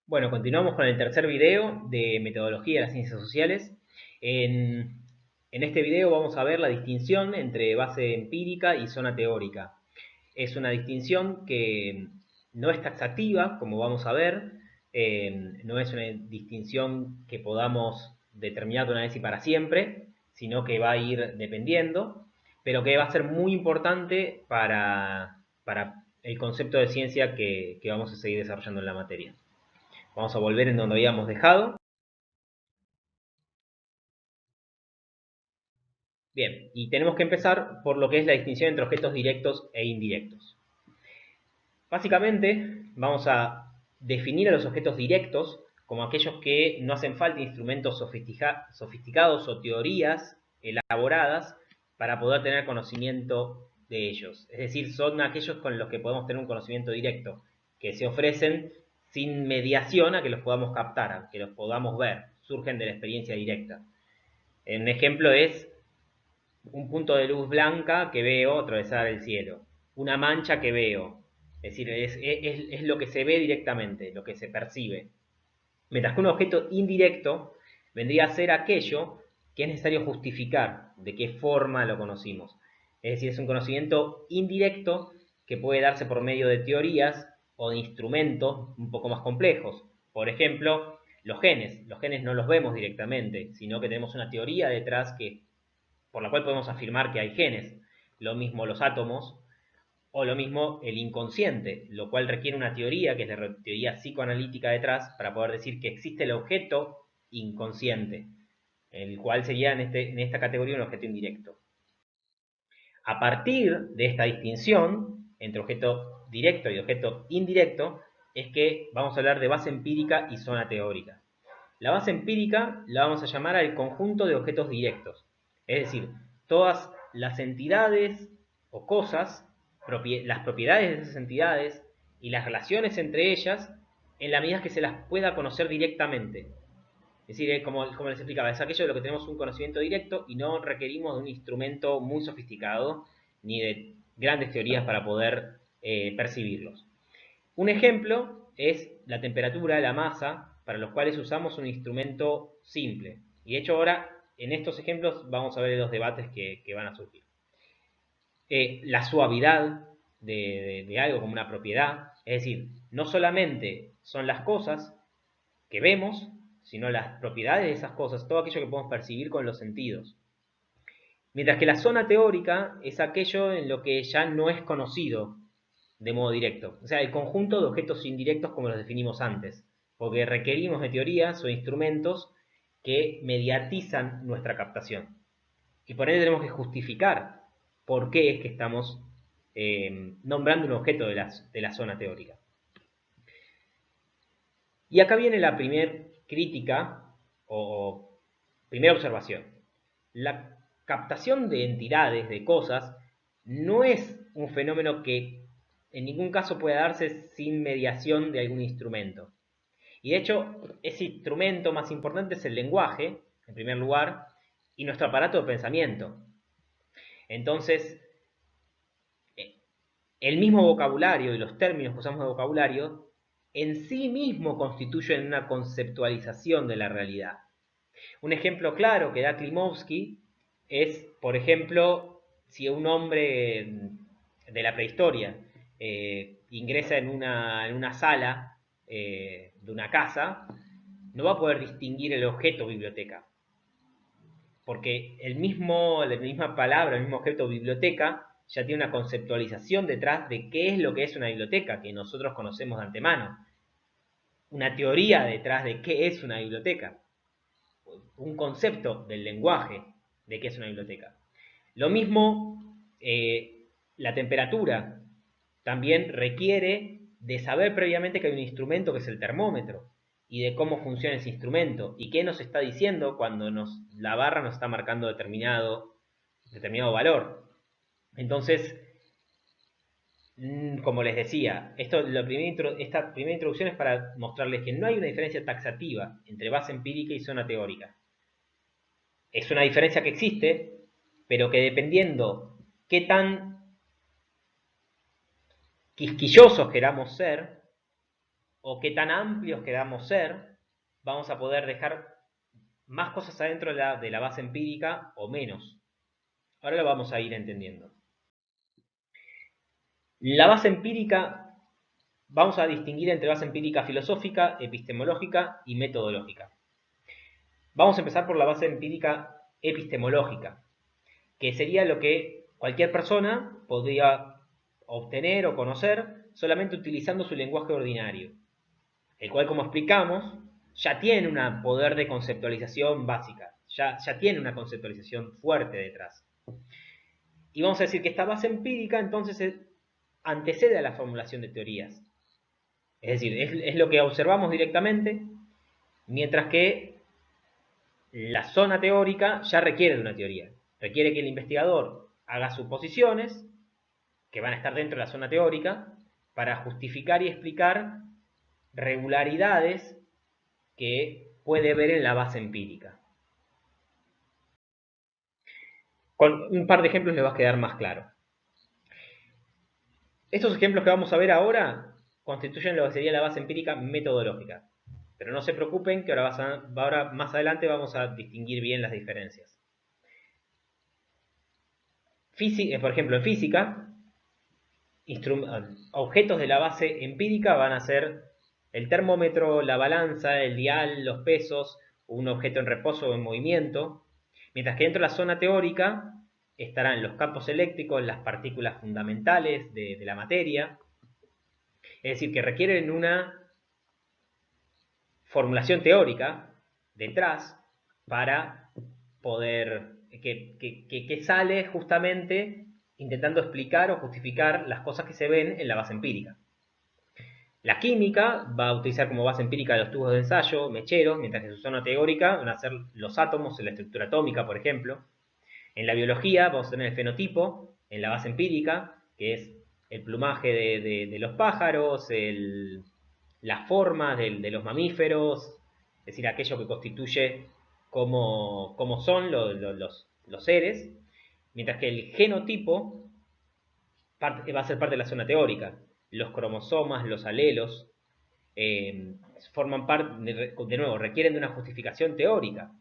Bueno, continuamos con el tercer video de metodología de las ciencias sociales. En este video vamos a ver la distinción entre base empírica y zona teórica. Es una distinción que no es taxativa, como vamos a ver, no es una distinción que podamos determinar de una vez y para siempre, sino que va a ir dependiendo, pero que va a ser muy importante para el concepto de ciencia que vamos a seguir desarrollando en la materia. Vamos a volver en donde habíamos dejado. Bien, y tenemos que empezar por lo que es la distinción entre objetos directos e indirectos. Básicamente, vamos a definir a los objetos directos como aquellos que no hacen falta instrumentos sofisticados o teorías elaboradas para poder tener conocimiento de ellos. Es decir, son aquellos con los que podemos tener un conocimiento directo, que se ofrecen sin mediación a que los podamos captar, a que los podamos ver, surgen de la experiencia directa. Un ejemplo es un punto de luz blanca que veo atravesar el cielo, una mancha que veo, es decir, es lo que se ve directamente, lo que se percibe. Mientras que un objeto indirecto vendría a ser aquello que es necesario justificar, de qué forma lo conocimos. Es decir, es un conocimiento indirecto que puede darse por medio de teorías o de instrumentos un poco más complejos. Por ejemplo, los genes. Los genes no los vemos directamente, sino que tenemos una teoría detrás por la cual podemos afirmar que hay genes. Lo mismo los átomos, o lo mismo el inconsciente, lo cual requiere una teoría, que es la teoría psicoanalítica detrás, para poder decir que existe el objeto inconsciente, el cual sería en esta categoría un objeto indirecto. A partir de esta distinción entre objeto directo y objeto indirecto, es que vamos a hablar de base empírica y zona teórica. La base empírica la vamos a llamar al conjunto de objetos directos, es decir, todas las entidades o cosas, las propiedades de esas entidades y las relaciones entre ellas, en la medida que se las pueda conocer directamente. Es decir, como les explicaba, es aquello de lo que tenemos un conocimiento directo y no requerimos de un instrumento muy sofisticado ni de grandes teorías para poder percibirlos. Un ejemplo es la temperatura, la masa, para los cuales usamos un instrumento simple. Y de hecho ahora, en estos ejemplos, vamos a ver los debates que van a surgir. La suavidad de algo como una propiedad, es decir, no solamente son las cosas que vemos, sino las propiedades de esas cosas, todo aquello que podemos percibir con los sentidos. Mientras que la zona teórica es aquello en lo que ya no es conocido de modo directo. O sea, el conjunto de objetos indirectos como los definimos antes. Porque requerimos de teorías o instrumentos que mediatizan nuestra captación. Y por ende tenemos que justificar por qué es que estamos nombrando un objeto de la zona teórica. Y acá viene la primera crítica o primera observación. La captación de entidades, de cosas, no es un fenómeno que en ningún caso pueda darse sin mediación de algún instrumento. Y de hecho, ese instrumento más importante es el lenguaje, en primer lugar, y nuestro aparato de pensamiento. Entonces, el mismo vocabulario y los términos que usamos de vocabulario en sí mismo constituyen una conceptualización de la realidad. Un ejemplo claro que da Klimovsky es, por ejemplo, si un hombre de la prehistoria ingresa en una sala de una casa, no va a poder distinguir el objeto biblioteca. Porque la misma palabra, el mismo objeto biblioteca, ya tiene una conceptualización detrás de qué es lo que es una biblioteca, que nosotros conocemos de antemano. Una teoría detrás de qué es una biblioteca. Un concepto del lenguaje de qué es una biblioteca. Lo mismo, la temperatura también requiere de saber previamente que hay un instrumento que es el termómetro y de cómo funciona ese instrumento y qué nos está diciendo cuando la barra nos está marcando determinado valor. Entonces, como les decía, esta primera introducción es para mostrarles que no hay una diferencia taxativa entre base empírica y zona teórica. Es una diferencia que existe, pero que dependiendo qué tan quisquillosos queramos ser, o qué tan amplios queramos ser, vamos a poder dejar más cosas adentro de la base empírica o menos. Ahora lo vamos a ir entendiendo. La base empírica, vamos a distinguir entre base empírica filosófica, epistemológica y metodológica. Vamos a empezar por la base empírica epistemológica, que sería lo que cualquier persona podría obtener o conocer solamente utilizando su lenguaje ordinario, el cual, como explicamos, ya tiene un poder de conceptualización básica, ya tiene una conceptualización fuerte detrás. Y vamos a decir que esta base empírica entonces antecede a la formulación de teorías. Es decir, es lo que observamos directamente, mientras que la zona teórica ya requiere de una teoría. Requiere que el investigador haga suposiciones que van a estar dentro de la zona teórica para justificar y explicar regularidades que puede ver en la base empírica. Con un par de ejemplos le va a quedar más claro. Estos ejemplos que vamos a ver ahora constituyen lo que sería la base empírica metodológica. Pero no se preocupen que ahora más adelante vamos a distinguir bien las diferencias. Por ejemplo, en física, objetos de la base empírica van a ser el termómetro, la balanza, el dial, los pesos, un objeto en reposo o en movimiento, mientras que dentro de la zona teórica estarán los campos eléctricos, las partículas fundamentales de la materia, es decir, que requieren una formulación teórica detrás para poder, que sale justamente intentando explicar o justificar las cosas que se ven en la base empírica. La química va a utilizar como base empírica los tubos de ensayo, mecheros, mientras que su zona teórica van a ser los átomos en la estructura atómica, por ejemplo. En la biología vamos a tener el fenotipo en la base empírica, que es el plumaje de los pájaros, la forma de los mamíferos, es decir, aquello que constituye cómo son los seres, mientras que el genotipo va a ser parte de la zona teórica. Los cromosomas, los alelos, forman parte, de nuevo, requieren de una justificación teórica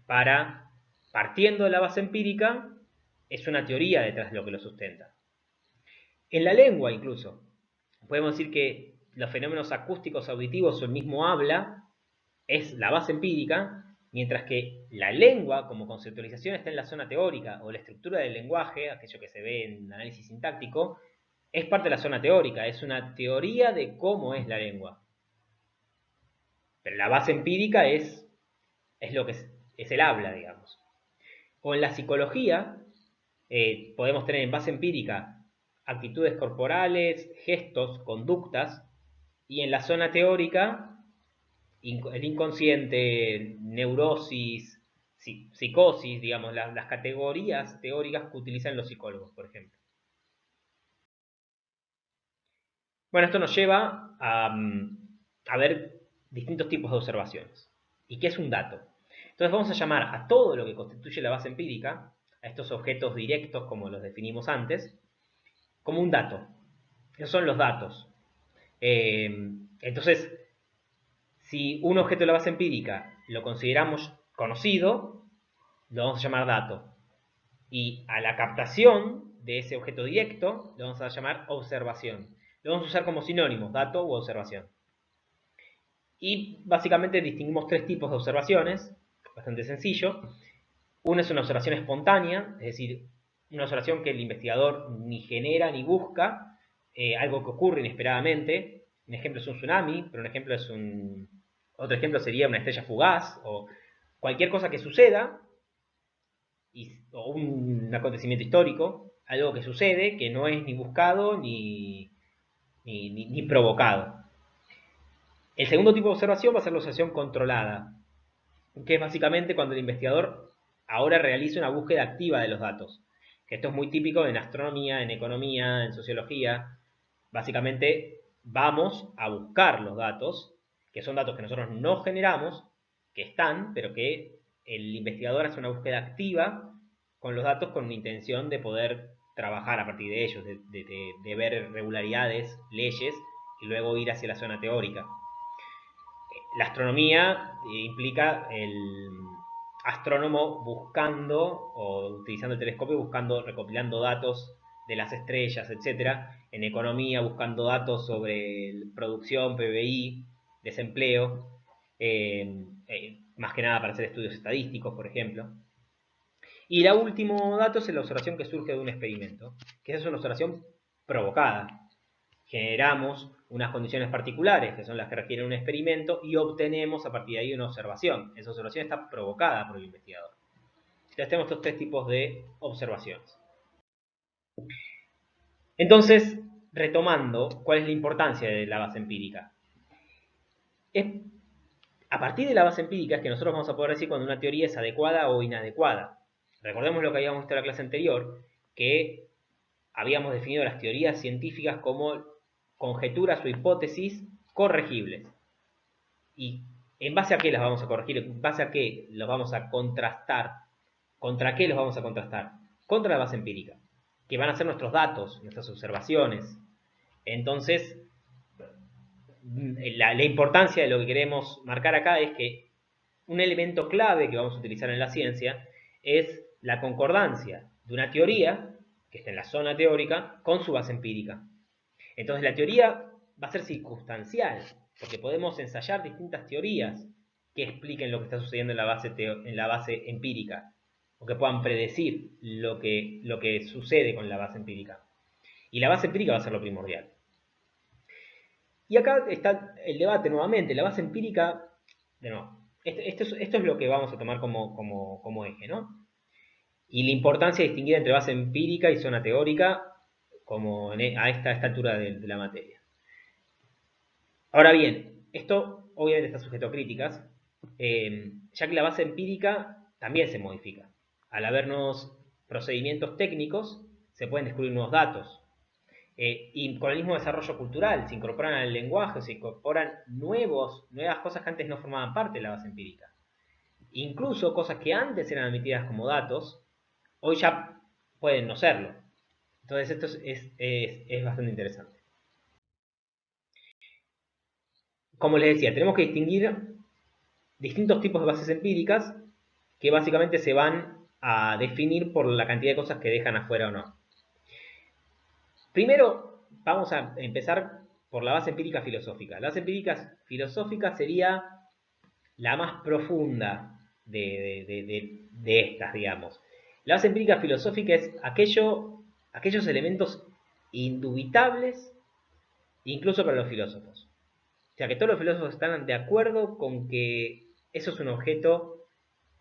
para, partiendo de la base empírica, es una teoría detrás de lo que lo sustenta. En la lengua incluso, podemos decir que los fenómenos acústicos auditivos o el mismo habla es la base empírica, mientras que la lengua como conceptualización está en la zona teórica, o la estructura del lenguaje, aquello que se ve en análisis sintáctico, es parte de la zona teórica, es una teoría de cómo es la lengua. Pero la base empírica es lo que es el habla, digamos. O en la psicología, podemos tener en base empírica actitudes corporales, gestos, conductas, y en la zona teórica, el inconsciente, neurosis, psicosis, digamos, las categorías teóricas que utilizan los psicólogos, por ejemplo. Bueno, esto nos lleva a ver distintos tipos de observaciones. ¿Y qué es un dato? Entonces vamos a llamar a todo lo que constituye la base empírica, a estos objetos directos como los definimos antes, como un dato. Esos son los datos. Entonces, si un objeto de la base empírica lo consideramos conocido, lo vamos a llamar dato. Y a la captación de ese objeto directo lo vamos a llamar observación. Lo vamos a usar como sinónimos, dato u observación. Y básicamente distinguimos tres tipos de observaciones, bastante sencillo. Una es una observación espontánea, es decir, una observación que el investigador ni genera ni busca, algo que ocurre inesperadamente. Un ejemplo es un tsunami, pero otro ejemplo sería una estrella fugaz, o cualquier cosa que suceda, o un acontecimiento histórico, algo que sucede, que no es ni buscado ni provocado. El segundo tipo de observación va a ser la observación controlada, que es básicamente cuando el investigador ahora realiza una búsqueda activa de los datos. Esto es muy típico en astronomía, en economía, en sociología. Básicamente vamos a buscar los datos, que son datos que nosotros no generamos, que están, pero que el investigador hace una búsqueda activa con los datos con la intención de poder trabajar a partir de ellos, de ver regularidades, leyes y luego ir hacia la zona teórica. La astronomía implica el astrónomo buscando o utilizando el telescopio, buscando, recopilando datos de las estrellas, etcétera. En economía, buscando datos sobre producción, PBI, desempleo, más que nada para hacer estudios estadísticos, por ejemplo. Y el último dato es la observación que surge de un experimento, que es una observación provocada. Generamos unas condiciones particulares, que son las que requieren un experimento, y obtenemos a partir de ahí una observación. Esa observación está provocada por el investigador. Entonces tenemos estos tres tipos de observaciones. Entonces, retomando, ¿cuál es la importancia de la base empírica? Es a partir de la base empírica es que nosotros vamos a poder decir cuando una teoría es adecuada o inadecuada. Recordemos lo que habíamos visto en la clase anterior, que habíamos definido las teorías científicas como conjeturas o hipótesis corregibles. ¿Y en base a qué las vamos a corregir? ¿En base a qué los vamos a contrastar? ¿Contra qué los vamos a contrastar? Contra la base empírica, que van a ser nuestros datos, nuestras observaciones. Entonces, la importancia de lo que queremos marcar acá es que un elemento clave que vamos a utilizar en la ciencia es la concordancia de una teoría que está en la zona teórica con su base empírica. Entonces la teoría va a ser circunstancial, porque podemos ensayar distintas teorías que expliquen lo que está sucediendo en la base empírica, o que puedan predecir lo que sucede con la base empírica. Y la base empírica va a ser lo primordial. Y acá está el debate nuevamente, la base empírica, de nuevo, esto es lo que vamos a tomar como eje, ¿no? Y la importancia de distinguir entre base empírica y zona teórica a esta altura de la materia. Ahora bien, esto obviamente está sujeto a críticas, ya que la base empírica también se modifica. Al haber nuevos procedimientos técnicos, se pueden descubrir nuevos datos. Y con el mismo desarrollo cultural, se incorporan al lenguaje, se incorporan nuevas cosas que antes no formaban parte de la base empírica. Incluso cosas que antes eran admitidas como datos, hoy ya pueden no serlo. Entonces esto es bastante interesante. Como les decía, tenemos que distinguir distintos tipos de bases empíricas que básicamente se van a definir por la cantidad de cosas que dejan afuera o no. Primero, vamos a empezar por la base empírica filosófica. La base empírica filosófica sería la más profunda de estas, digamos. La base empírica filosófica es aquellos elementos indubitables, incluso para los filósofos. O sea, que todos los filósofos están de acuerdo con que eso es un objeto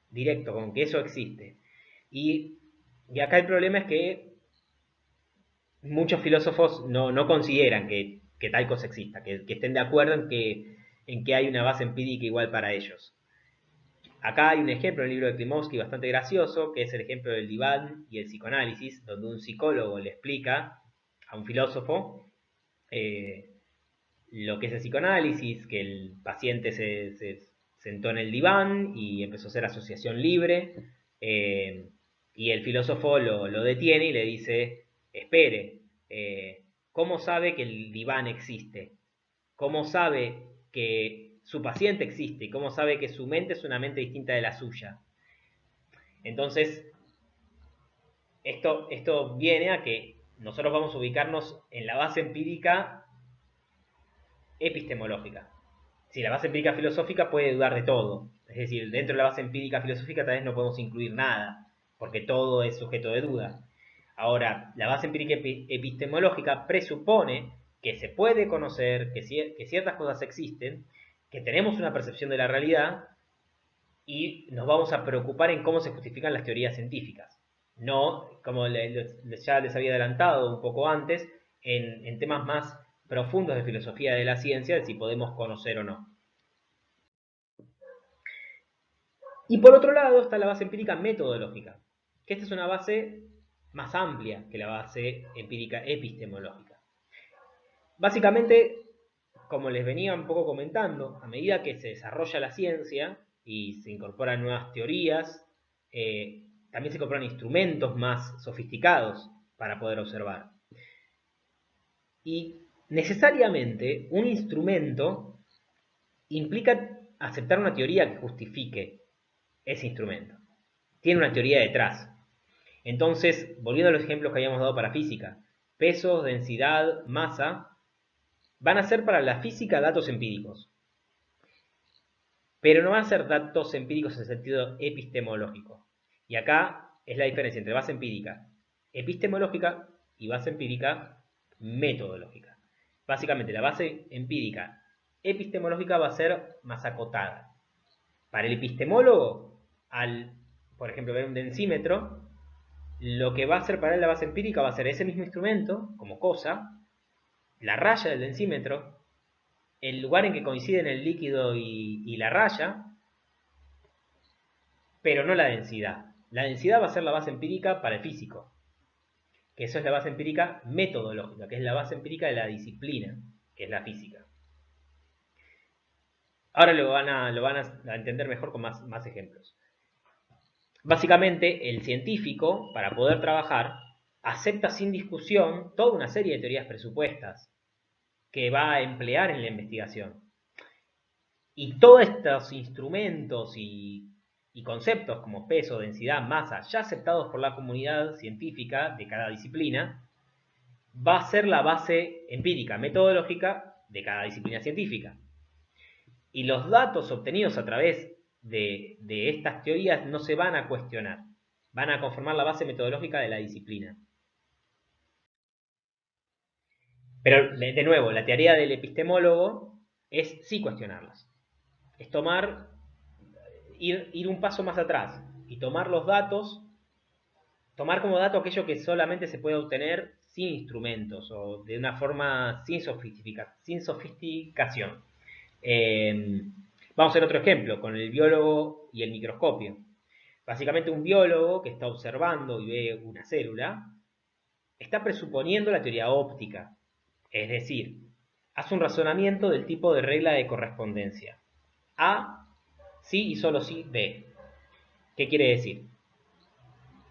directo, con que eso existe. Y acá el problema es que muchos filósofos no consideran que tal cosa exista, que estén de acuerdo en que hay una base empírica igual para ellos. Acá hay un ejemplo en el libro de Klimovsky bastante gracioso, que es el ejemplo del diván y el psicoanálisis, donde un psicólogo le explica a un filósofo lo que es el psicoanálisis, que el paciente se sentó en el diván y empezó a hacer asociación libre, y el filósofo lo detiene y le dice, espere, ¿cómo sabe que el diván existe? ¿Cómo sabe que su paciente existe? ¿Cómo sabe que su mente es una mente distinta de la suya? Entonces, esto viene a que nosotros vamos a ubicarnos en la base empírica epistemológica. Si la base empírica filosófica puede dudar de todo. Es decir, dentro de la base empírica filosófica tal vez no podemos incluir nada, porque todo es sujeto de duda. Ahora, la base empírica epistemológica presupone que se puede conocer, que ciertas cosas existen, que tenemos una percepción de la realidad y nos vamos a preocupar en cómo se justifican las teorías científicas. No, como ya les había adelantado un poco antes, en temas más profundos de filosofía de la ciencia, de si podemos conocer o no. Y por otro lado está la base empírica metodológica, que esta es una base más amplia que la base empírica epistemológica. Básicamente, como les venía un poco comentando, a medida que se desarrolla la ciencia y se incorporan nuevas teorías, también se incorporan instrumentos más sofisticados para poder observar. Y necesariamente un instrumento implica aceptar una teoría que justifique ese instrumento. Tiene una teoría detrás. Entonces, volviendo a los ejemplos que habíamos dado para física, peso, densidad, masa, van a ser para la física datos empíricos. Pero no van a ser datos empíricos en sentido epistemológico. Y acá es la diferencia entre base empírica epistemológica y base empírica metodológica. Básicamente, la base empírica epistemológica va a ser más acotada. Para el epistemólogo, al, por ejemplo, ver un densímetro, lo que va a ser para él la base empírica va a ser ese mismo instrumento, como cosa, la raya del densímetro, el lugar en que coinciden el líquido y la raya, pero no la densidad. La densidad va a ser la base empírica para el físico, que eso es la base empírica metodológica, que es la base empírica de la disciplina, que es la física. Ahora lo van a entender mejor con más ejemplos. Básicamente, el científico, para poder trabajar, acepta sin discusión toda una serie de teorías presupuestas que va a emplear en la investigación. Y todos estos instrumentos y conceptos como peso, densidad, masa, ya aceptados por la comunidad científica de cada disciplina, va a ser la base empírica, metodológica de cada disciplina científica. Y los datos obtenidos a través de estas teorías no se van a cuestionar, van a conformar la base metodológica de la disciplina. Pero, de nuevo, la tarea del epistemólogo es sí cuestionarlas. Es ir un paso más atrás y tomar los datos, tomar como dato aquello que solamente se puede obtener sin instrumentos o de una forma sin sofisticación. Vamos a hacer otro ejemplo con el biólogo y el microscopio. Básicamente un biólogo que está observando y ve una célula está presuponiendo la teoría óptica, es decir, hace un razonamiento del tipo de regla de correspondencia. A, sí y solo sí, B. ¿Qué quiere decir?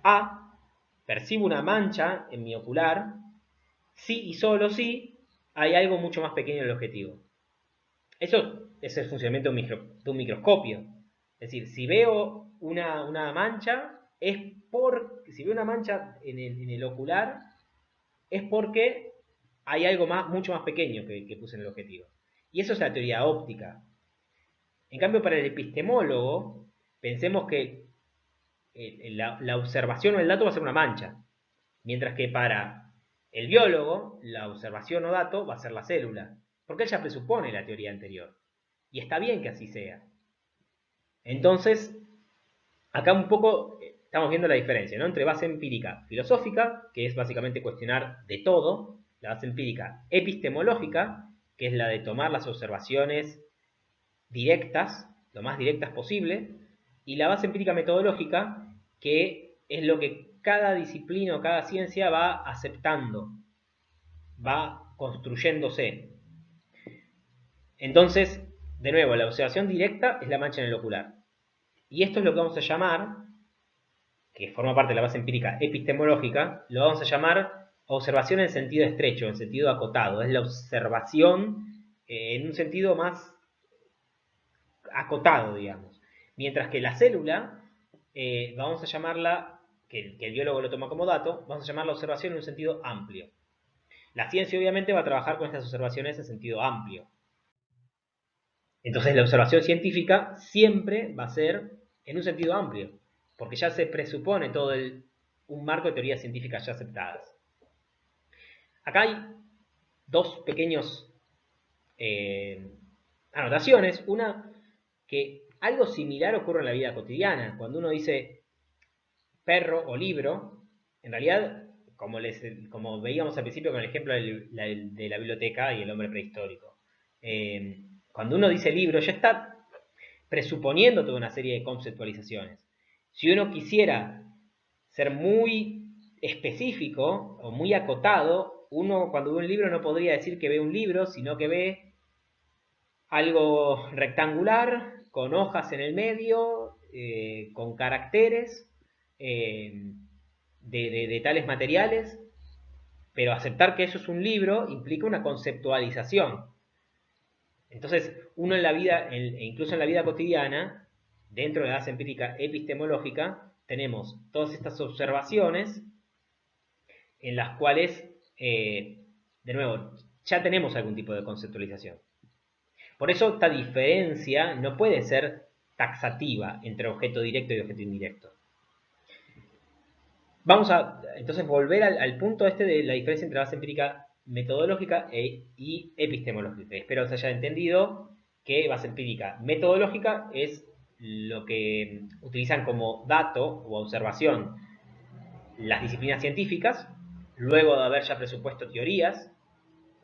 A, percibo una mancha en mi ocular, sí y solo sí, hay algo mucho más pequeño en el objetivo. Eso es el funcionamiento de un microscopio. Es decir, si veo una mancha, si veo una mancha en el ocular, es porque hay algo mucho más pequeño que puse en el objetivo. Y eso es la teoría óptica. En cambio, para el epistemólogo, pensemos que la observación o el dato va a ser una mancha. Mientras que para el biólogo, la observación o dato va a ser la célula. Porque él ya presupone la teoría anterior. Y está bien que así sea. Entonces, acá un poco estamos viendo la diferencia, ¿no? Entre base empírica filosófica, que es básicamente cuestionar de todo, la base empírica epistemológica, que es la de tomar las observaciones directas, lo más directas posible, y la base empírica metodológica, que es lo que cada disciplina o cada ciencia va aceptando, va construyéndose. Entonces, de nuevo, la observación directa es la mancha en el ocular. Y esto es lo que vamos a llamar, que forma parte de la base empírica epistemológica, lo vamos a llamar observación en sentido estrecho, en sentido acotado. Es la observación en un sentido más acotado, digamos. Mientras que la célula, vamos a llamarla, que el biólogo lo toma como dato, vamos a llamar la observación en un sentido amplio. La ciencia obviamente va a trabajar con estas observaciones en sentido amplio. Entonces la observación científica siempre va a ser en un sentido amplio, porque ya se presupone todo un marco de teorías científicas ya aceptadas. Acá hay dos pequeños anotaciones. Una, que algo similar ocurre en la vida cotidiana. Cuando uno dice perro o libro, en realidad, como veíamos al principio con el ejemplo de la biblioteca y el hombre prehistórico, cuando uno dice libro ya está presuponiendo toda una serie de conceptualizaciones. Si uno quisiera ser muy específico o muy acotado, uno cuando ve un libro no podría decir que ve un libro, sino que ve algo rectangular, con hojas en el medio, con caracteres de tales materiales. pero aceptar que eso es un libro implica una conceptualización. Entonces, uno en la vida, e incluso en la vida cotidiana, dentro de la base empírica epistemológica, tenemos todas estas observaciones en las cuales, de nuevo, ya tenemos algún tipo de conceptualización. Por eso esta diferencia no puede ser taxativa entre objeto directo y objeto indirecto. Vamos a entonces volver al punto este de la diferencia entre base empírica metodológica y epistemológica. Espero que se haya entendido que base empírica metodológica es lo que utilizan como dato o observación las disciplinas científicas, luego de haber ya presupuesto teorías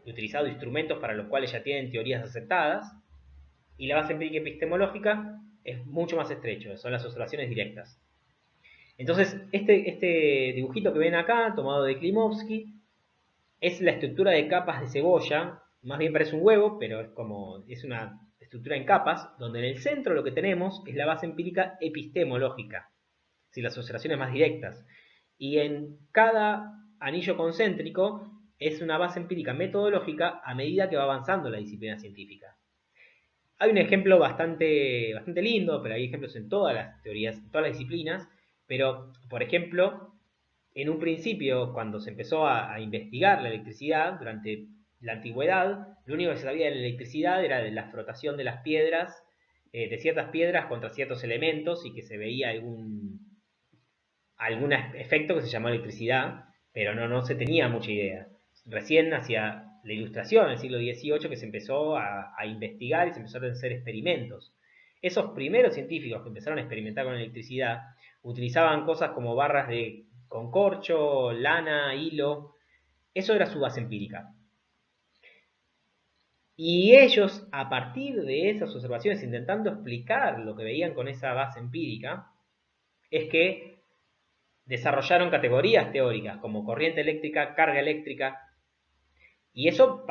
y utilizado instrumentos para los cuales ya tienen teorías aceptadas, y la base empírica epistemológica es mucho más estrecho, son las observaciones directas. Entonces, este dibujito que ven acá, tomado de Klimovsky, es la estructura de capas de cebolla, más bien parece un huevo, pero es una estructura en capas, donde en el centro lo que tenemos es la base empírica epistemológica, ¿sí? Las observaciones más directas. Y en cada anillo concéntrico es una base empírica metodológica a medida que va avanzando la disciplina científica. Hay un ejemplo bastante lindo, pero hay ejemplos en todas las teorías, en todas las disciplinas, pero, por ejemplo, en un principio, cuando se empezó a investigar la electricidad, durante la antigüedad, lo único que se sabía de la electricidad era de la frotación de las piedras, de ciertas piedras contra ciertos elementos, y que se veía algún efecto que se llamaba electricidad, pero no se tenía mucha idea. Recién hacia la Ilustración, en el siglo XVIII, que se empezó a investigar y se empezaron a hacer experimentos. Esos primeros científicos que empezaron a experimentar con la electricidad utilizaban cosas como barras con corcho, lana, hilo. Eso era su base empírica. Y ellos, a partir de esas observaciones, intentando explicar lo que veían con esa base empírica, es que desarrollaron categorías teóricas como corriente eléctrica, carga eléctrica, y eso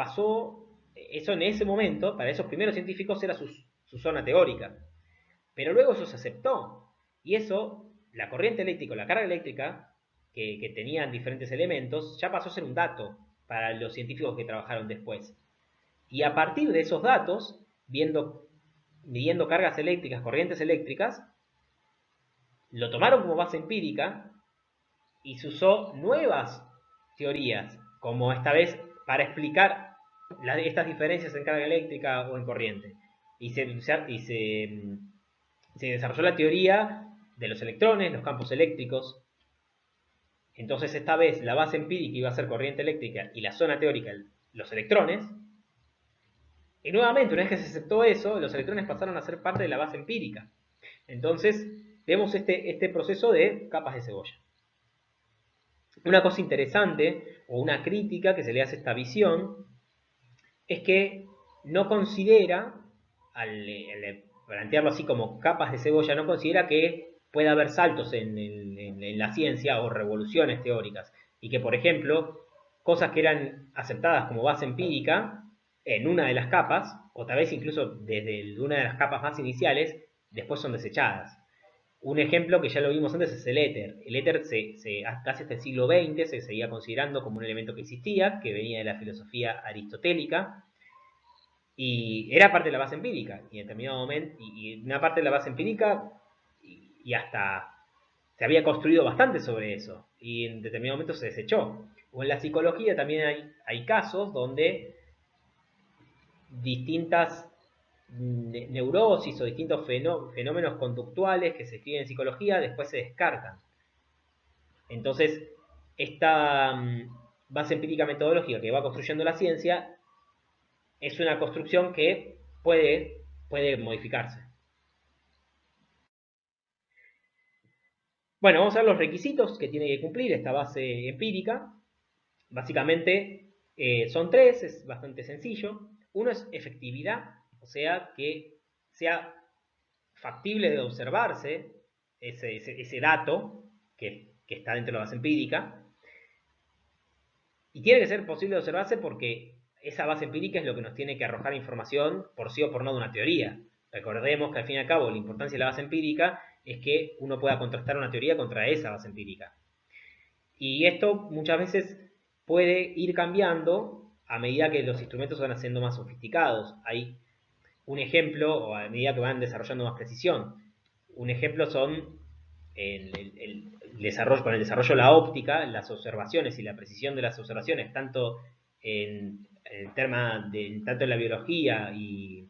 en ese momento, para esos primeros científicos era su zona teórica. Pero luego eso se aceptó, y eso, la corriente eléctrica o la carga eléctrica, que tenían diferentes elementos, ya pasó a ser un dato para los científicos que trabajaron después. Y a partir de esos datos, midiendo cargas eléctricas, corrientes eléctricas, lo tomaron como base empírica y se usó nuevas teorías, como esta vez para explicar estas diferencias en carga eléctrica o en corriente. Y se desarrolló la teoría de los electrones, los campos eléctricos. Entonces esta vez la base empírica iba a ser corriente eléctrica y la zona teórica los electrones. Y nuevamente, una vez que se aceptó eso, los electrones pasaron a ser parte de la base empírica. Entonces vemos este proceso de capas de cebolla. Una cosa interesante, o una crítica que se le hace a esta visión, es que no considera, al plantearlo así como capas de cebolla, no considera que pueda haber saltos en la ciencia o revoluciones teóricas. Y que, por ejemplo, cosas que eran aceptadas como base empírica en una de las capas, o tal vez incluso desde una de las capas más iniciales, después son desechadas. Un ejemplo que ya lo vimos antes es el éter. El éter casi hasta el siglo XX se seguía considerando como un elemento que existía, que venía de la filosofía aristotélica, y era parte de la base empírica. Y en determinado momento, y una parte de la base empírica, y hasta se había construido bastante sobre eso, y en determinado momento se desechó. O en la psicología también hay casos donde distintas neurosis o distintos fenómenos conductuales que se escriben en psicología después se descartan. Entonces, esta base empírica metodológica que va construyendo la ciencia es una construcción que puede modificarse. Bueno, vamos a ver los requisitos que tiene que cumplir esta base empírica. Básicamente son tres, es bastante sencillo. Uno es efectividad, o sea, que sea factible de observarse ese dato que está dentro de la base empírica. Y tiene que ser posible de observarse porque esa base empírica es lo que nos tiene que arrojar información por sí o por no de una teoría. Recordemos que al fin y al cabo la importancia de la base empírica es que uno pueda contrastar una teoría contra esa base empírica. Y esto muchas veces puede ir cambiando a medida que los instrumentos van haciendo más sofisticados. Hay un ejemplo, o a medida que van desarrollando más precisión. Un ejemplo son el desarrollo, con el desarrollo de la óptica, las observaciones y la precisión de las observaciones, tanto en el tema de tanto en la biología y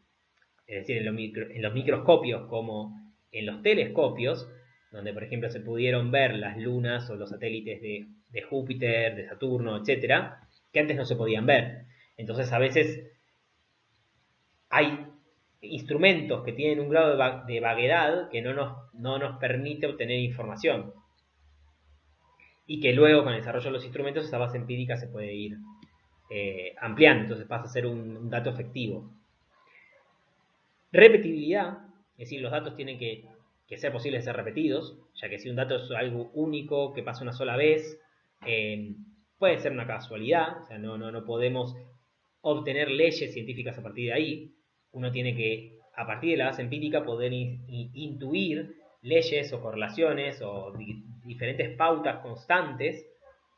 es decir, en los microscopios como en los telescopios, donde por ejemplo se pudieron ver las lunas o los satélites de Júpiter, de Saturno, etcétera, que antes no se podían ver. Entonces a veces hay instrumentos que tienen un grado de vaguedad que no nos permite obtener información. Y que luego con el desarrollo de los instrumentos esa base empírica se puede ir ampliando, entonces pasa a ser un dato efectivo. Repetibilidad, es decir, los datos tienen que ser posibles de ser repetidos, ya que si un dato es algo único que pasa una sola vez, puede ser una casualidad, o sea, no podemos obtener leyes científicas a partir de ahí. Uno tiene que, a partir de la base empírica, poder intuir leyes o correlaciones o diferentes pautas constantes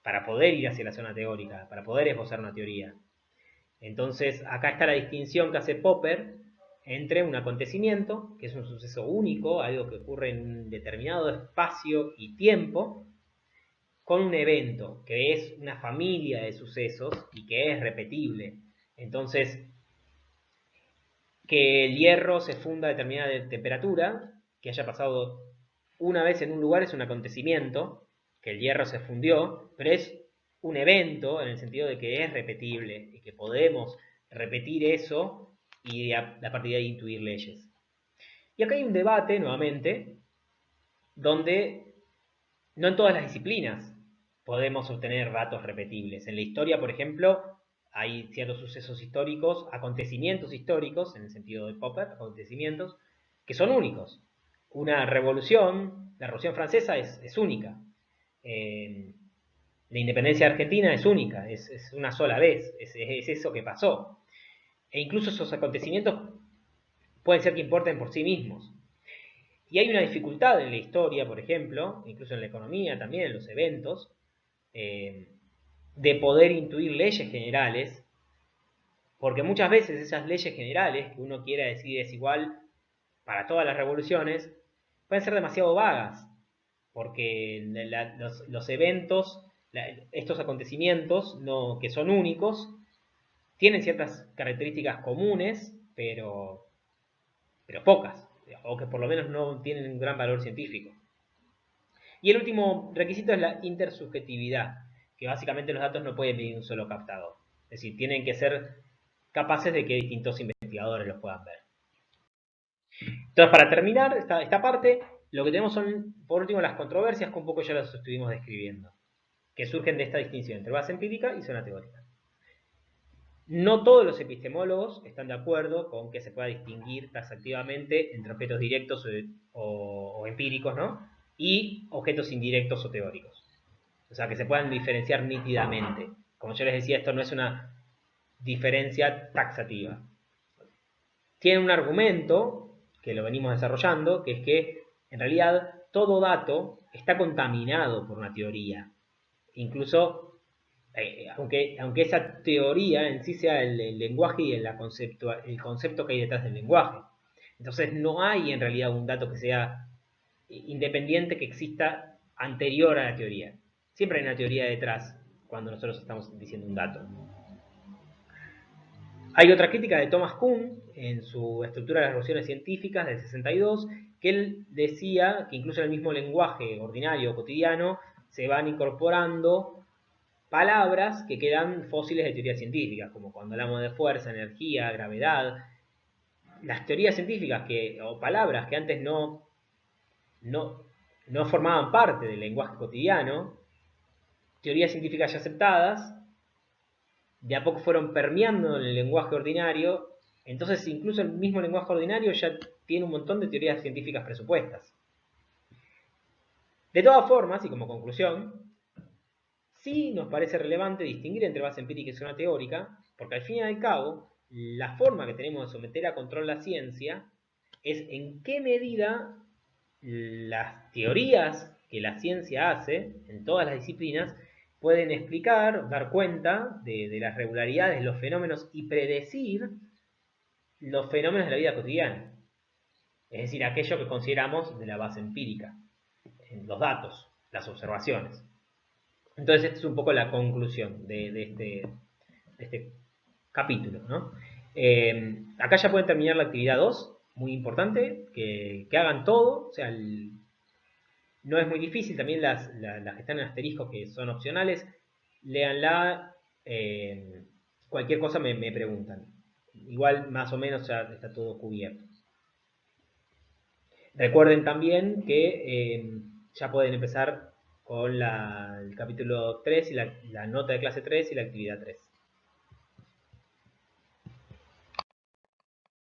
para poder ir hacia la zona teórica, para poder esbozar una teoría. Entonces, acá está la distinción que hace Popper entre un acontecimiento, que es un suceso único, algo que ocurre en un determinado espacio y tiempo, con un evento, que es una familia de sucesos y que es repetible. Entonces, que el hierro se funda a determinada temperatura, que haya pasado una vez en un lugar es un acontecimiento, que el hierro se fundió, pero es un evento en el sentido de que es repetible y que podemos repetir eso y a partir de ahí intuir leyes. Y acá hay un debate, nuevamente, donde no en todas las disciplinas podemos obtener datos repetibles. En la historia, por ejemplo, hay ciertos sucesos históricos, acontecimientos históricos, en el sentido de Popper, acontecimientos, que son únicos. Una revolución, la Revolución Francesa es única. La independencia de Argentina es única, es una sola vez, es eso que pasó. E incluso esos acontecimientos pueden ser que importen por sí mismos. Y hay una dificultad en la historia, por ejemplo, incluso en la economía también, en los eventos, de poder intuir leyes generales, porque muchas veces esas leyes generales que uno quiera decir es igual para todas las revoluciones, pueden ser demasiado vagas, porque los eventos, estos acontecimientos que son únicos, tienen ciertas características comunes, pero pocas, o que por lo menos no tienen un gran valor científico. Y el último requisito es la intersubjetividad, que básicamente los datos no pueden venir de un solo captador. Es decir, tienen que ser capaces de que distintos investigadores los puedan ver. Entonces, para terminar esta parte, lo que tenemos son, por último, las controversias, que un poco ya las estuvimos describiendo, que surgen de esta distinción entre base empírica y zona teórica. No todos los epistemólogos están de acuerdo con que se pueda distinguir taxativamente entre objetos directos o empíricos, ¿no? Y objetos indirectos o teóricos. O sea, que se puedan diferenciar nítidamente. Como yo les decía, esto no es una diferencia taxativa. Tiene un argumento, que lo venimos desarrollando, que es que en realidad todo dato está contaminado por una teoría. Incluso aunque esa teoría en sí sea el lenguaje y el concepto que hay detrás del lenguaje. Entonces no hay en realidad un dato que sea independiente, que exista anterior a la teoría. Siempre hay una teoría detrás cuando nosotros estamos diciendo un dato. Hay otra crítica de Thomas Kuhn en su estructura de las revoluciones científicas del 62, que él decía que incluso en el mismo lenguaje ordinario cotidiano se van incorporando palabras que quedan fósiles de teorías científicas, como cuando hablamos de fuerza, energía, gravedad. Las teorías científicas o palabras que antes no formaban parte del lenguaje cotidiano, teorías científicas ya aceptadas, de a poco fueron permeando en el lenguaje ordinario, entonces incluso el mismo lenguaje ordinario ya tiene un montón de teorías científicas presupuestas. De todas formas, y como conclusión, sí nos parece relevante distinguir entre base empírica y zona teórica, porque al fin y al cabo, la forma que tenemos de someter a control la ciencia es en qué medida las teorías que la ciencia hace, en todas las disciplinas, pueden explicar, dar cuenta de las regularidades, los fenómenos y predecir los fenómenos de la vida cotidiana. Es decir, aquello que consideramos de la base empírica, los datos, las observaciones. Entonces, esta es un poco la conclusión de este capítulo, ¿no? Acá ya pueden terminar la actividad 2, muy importante, que hagan todo, o sea, no es muy difícil, también las que están en asterisco, que son opcionales, léanla, cualquier cosa me preguntan. Igual, más o menos, ya está todo cubierto. Recuerden también que ya pueden empezar con el capítulo 3 y la nota de clase 3 y la actividad 3.